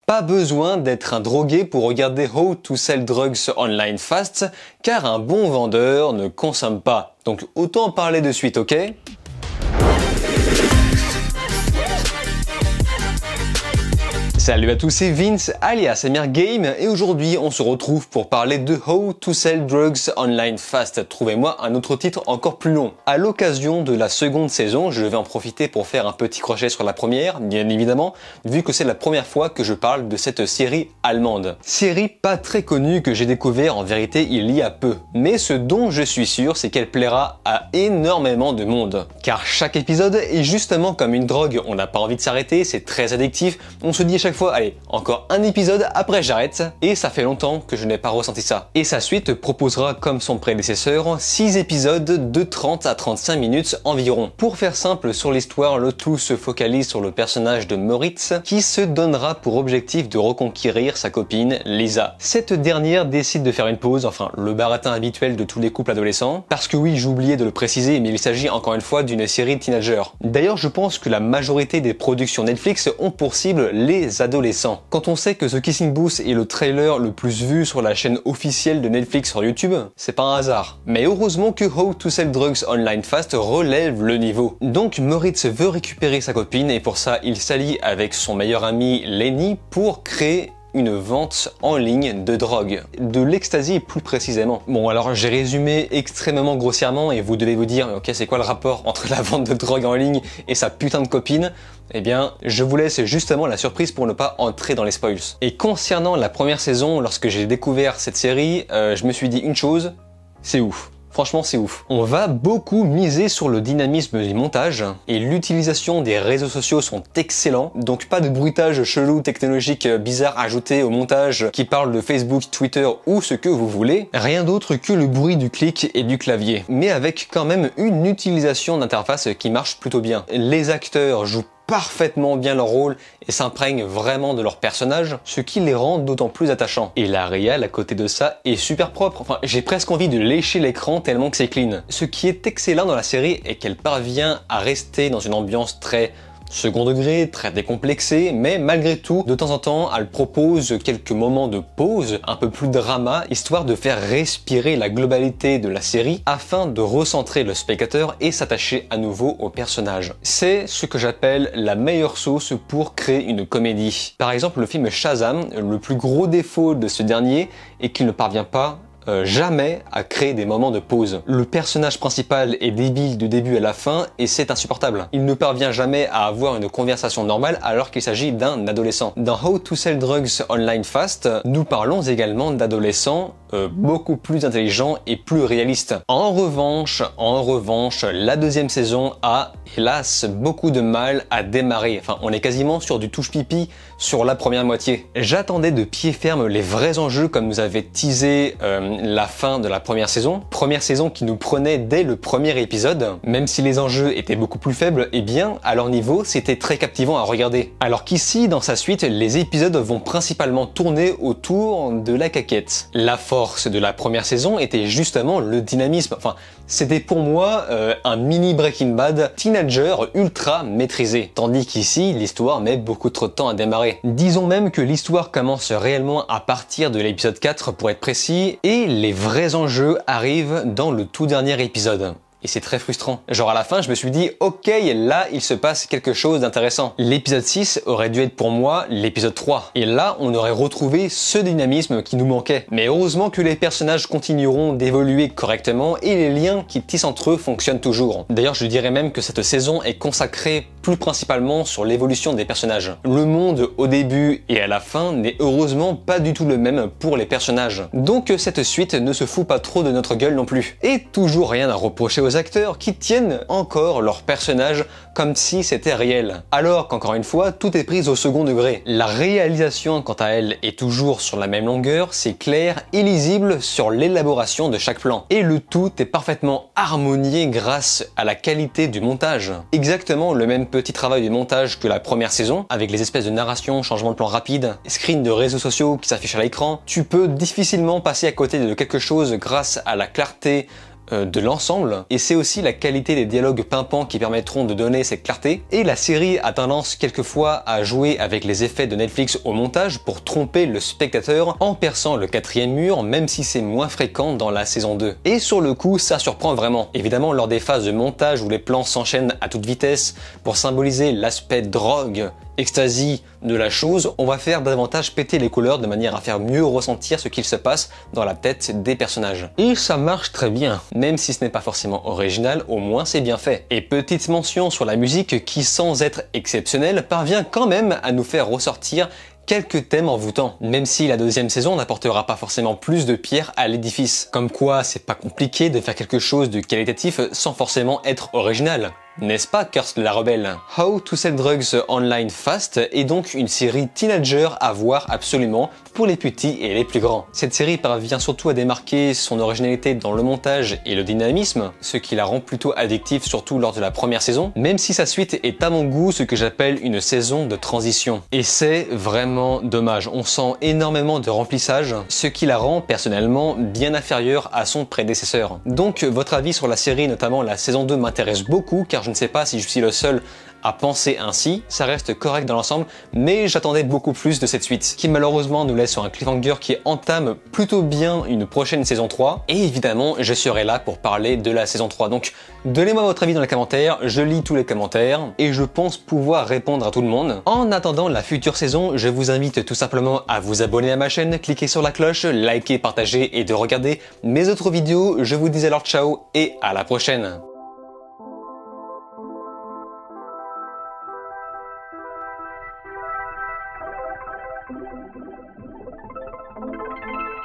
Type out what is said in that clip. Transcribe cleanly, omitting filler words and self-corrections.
Pas besoin d'être un drogué pour regarder How to Sell Drugs Online Fast, car un bon vendeur ne consomme pas. Donc autant en parler de suite, ok ? Salut à tous, c'est Vince alias Amir Game et aujourd'hui on se retrouve pour parler de How to Sell Drugs Online Fast. Trouvez-moi un autre titre encore plus long. À l'occasion de la seconde saison, je vais en profiter pour faire un petit crochet sur la première, bien évidemment, vu que c'est la première fois que je parle de cette série allemande. Série pas très connue que j'ai découvert en vérité il y a peu. Mais ce dont je suis sûr, c'est qu'elle plaira à énormément de monde. Car chaque épisode est justement comme une drogue, on n'a pas envie de s'arrêter, c'est très addictif, on se dit à chaque fois, allez, encore un épisode, après j'arrête, et ça fait longtemps que je n'ai pas ressenti ça. Et sa suite proposera, comme son prédécesseur, 6 épisodes de 30 à 35 minutes environ. Pour faire simple sur l'histoire, le tout se focalise sur le personnage de Moritz, qui se donnera pour objectif de reconquérir sa copine, Lisa. Cette dernière décide de faire une pause, enfin le baratin habituel de tous les couples adolescents, parce que oui, j'ai oublié de le préciser, mais il s'agit encore une fois d'une série de teenagers. D'ailleurs, je pense que la majorité des productions Netflix ont pour cible les adolescents. Quand on sait que The Kissing Booth est le trailer le plus vu sur la chaîne officielle de Netflix sur YouTube, c'est pas un hasard. Mais heureusement que How to Sell Drugs Online Fast relève le niveau. Donc Moritz veut récupérer sa copine et pour ça il s'allie avec son meilleur ami Lenny pour créer une vente en ligne de drogue, de l'ecstasy plus précisément. Bon alors j'ai résumé extrêmement grossièrement et vous devez vous dire ok c'est quoi le rapport entre la vente de drogue en ligne et sa putain de copine? Eh bien je vous laisse justement la surprise pour ne pas entrer dans les spoils. Et concernant la première saison, lorsque j'ai découvert cette série, je me suis dit une chose, c'est ouf. Franchement, c'est ouf. On va beaucoup miser sur le dynamisme du montage et l'utilisation des réseaux sociaux sont excellents. Donc pas de bruitage chelou technologique bizarre ajouté au montage qui parle de Facebook, Twitter ou ce que vous voulez. Rien d'autre que le bruit du clic et du clavier. Mais avec quand même une utilisation d'interface qui marche plutôt bien. Les acteurs jouent parfaitement bien leur rôle et s'imprègnent vraiment de leur personnage, ce qui les rend d'autant plus attachants. Et la réal à côté de ça est super propre, enfin j'ai presque envie de lécher l'écran tellement que c'est clean. Ce qui est excellent dans la série est qu'elle parvient à rester dans une ambiance très second degré, très décomplexé, mais malgré tout, de temps en temps, elle propose quelques moments de pause, un peu plus drama, histoire de faire respirer la globalité de la série, afin de recentrer le spectateur et s'attacher à nouveau au personnage. C'est ce que j'appelle la meilleure sauce pour créer une comédie. Par exemple, le film Shazam, le plus gros défaut de ce dernier est qu'il ne parvient pas jamais à créer des moments de pause. Le personnage principal est débile du début à la fin et c'est insupportable. Il ne parvient jamais à avoir une conversation normale alors qu'il s'agit d'un adolescent. Dans How to Sell Drugs Online Fast, nous parlons également d'adolescents beaucoup plus intelligents et plus réalistes. En revanche, la deuxième saison a, hélas, beaucoup de mal à démarrer. Enfin, on est quasiment sur du touche-pipi sur la première moitié. J'attendais de pied ferme les vrais enjeux comme nous avait teasé la fin de la première saison qui nous prenait dès le premier épisode. Même si les enjeux étaient beaucoup plus faibles, eh bien, à leur niveau, c'était très captivant à regarder. Alors qu'ici, dans sa suite, les épisodes vont principalement tourner autour de la caquette. La force de la première saison était justement le dynamisme. Enfin, c'était pour moi un mini Breaking Bad teenager ultra maîtrisé. Tandis qu'ici, l'histoire met beaucoup trop de temps à démarrer. Disons même que l'histoire commence réellement à partir de l'épisode 4 pour être précis, et les vrais enjeux arrivent dans le tout dernier épisode. Et c'est très frustrant. Genre à la fin, je me suis dit, ok, là, il se passe quelque chose d'intéressant. L'épisode 6 aurait dû être pour moi l'épisode 3. Et là, on aurait retrouvé ce dynamisme qui nous manquait. Mais heureusement que les personnages continueront d'évoluer correctement et les liens qui tissent entre eux fonctionnent toujours. D'ailleurs, je dirais même que cette saison est consacrée plus principalement sur l'évolution des personnages. Le monde au début et à la fin n'est heureusement pas du tout le même pour les personnages. Donc cette suite ne se fout pas trop de notre gueule non plus. Et toujours rien à reprocher aux acteurs qui tiennent encore leur personnage comme si c'était réel. Alors qu'encore une fois, tout est pris au second degré. La réalisation, quant à elle, est toujours sur la même longueur, c'est clair et lisible sur l'élaboration de chaque plan. Et le tout est parfaitement harmonié grâce à la qualité du montage. Exactement le même petit travail de montage que la première saison, avec les espèces de narration, changement de plan rapide, screen de réseaux sociaux qui s'affichent à l'écran. Tu peux difficilement passer à côté de quelque chose grâce à la clarté de l'ensemble, et c'est aussi la qualité des dialogues pimpants qui permettront de donner cette clarté. Et la série a tendance quelquefois à jouer avec les effets de Netflix au montage pour tromper le spectateur en perçant le quatrième mur, même si c'est moins fréquent dans la saison 2. Et sur le coup, ça surprend vraiment. Évidemment, lors des phases de montage où les plans s'enchaînent à toute vitesse pour symboliser l'aspect drogue, ecstasy de la chose, on va faire davantage péter les couleurs de manière à faire mieux ressentir ce qu'il se passe dans la tête des personnages. Et ça marche très bien. Même si ce n'est pas forcément original, au moins c'est bien fait. Et petite mention sur la musique qui, sans être exceptionnelle, parvient quand même à nous faire ressortir quelques thèmes envoûtants, même si la deuxième saison n'apportera pas forcément plus de pierres à l'édifice. Comme quoi, c'est pas compliqué de faire quelque chose de qualitatif sans forcément être original. N'est-ce pas, Curse la rebelle? How to Sell Drugs Online Fast est donc une série teenager à voir absolument pour les petits et les plus grands. Cette série parvient surtout à démarquer son originalité dans le montage et le dynamisme, ce qui la rend plutôt addictive surtout lors de la première saison, même si sa suite est à mon goût ce que j'appelle une saison de transition. Et c'est vraiment dommage, on sent énormément de remplissage, ce qui la rend personnellement bien inférieure à son prédécesseur. Donc votre avis sur la série, notamment la saison 2, m'intéresse beaucoup car je ne sais pas si je suis le seul à penser ainsi, ça reste correct dans l'ensemble, mais j'attendais beaucoup plus de cette suite, qui malheureusement nous laisse sur un cliffhanger qui entame plutôt bien une prochaine saison 3, et évidemment je serai là pour parler de la saison 3, donc donnez-moi votre avis dans les commentaires, je lis tous les commentaires, et je pense pouvoir répondre à tout le monde. En attendant la future saison, je vous invite tout simplement à vous abonner à ma chaîne, cliquer sur la cloche, liker, partager et de regarder mes autres vidéos. Je vous dis alors ciao et à la prochaine.